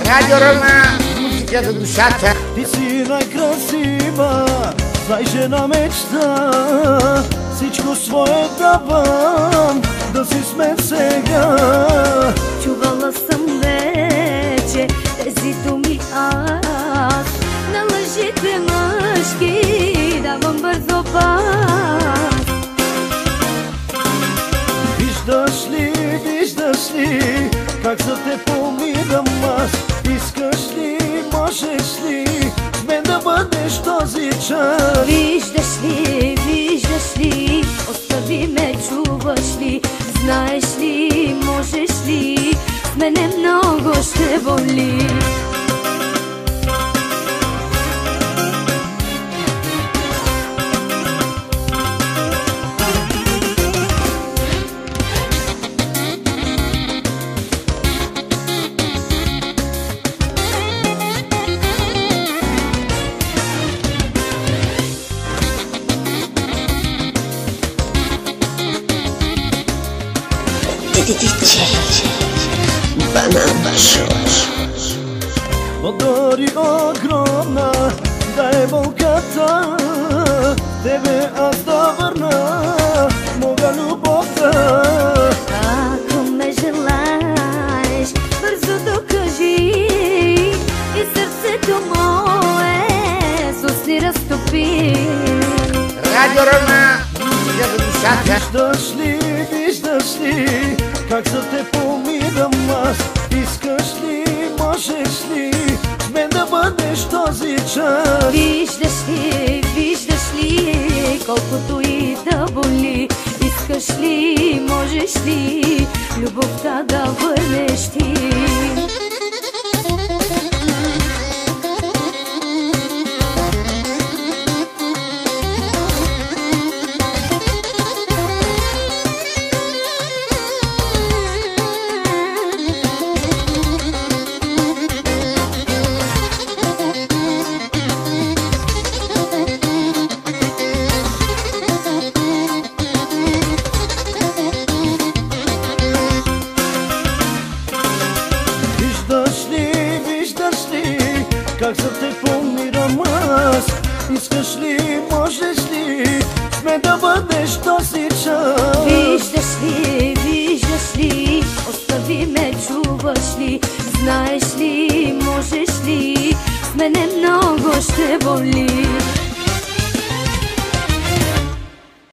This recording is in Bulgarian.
Радио Рома, музика за душата. Ти си най-красива, знай жена мечта. Всичко свое давам, да си сме сега. Чувала съм вече тези думи аз. На лъжите мъжки давам бързо пас. Виждаш ли, как за те помирам аз? Искаш ли, можеш ли с мен да бъдеш този час? Виждаш ли, остави ме, чуваш ли? Знаеш ли, можеш ли, с мене много ще боли. Подари огромна, дай болката, тебе аз да върна, мога любовта. Ако ме желаеш, бързо докажи и сърцето мое с усни разтопи. Радио Рома, музика за душата. Виждаш ли, как за те помирам аз? Искаш ли, можеш ли с мен да бъдеш този час? Виждаш ли, колкото и да боли? Искаш ли, можеш ли любовта да върнеш ти? Как за те помирам аз? Искаш ли, можеш ли с мен да бъдеш този час? Виждаш ли, остави ме, чуваш ли? Знаеш ли, можеш ли, с мене много ще боли.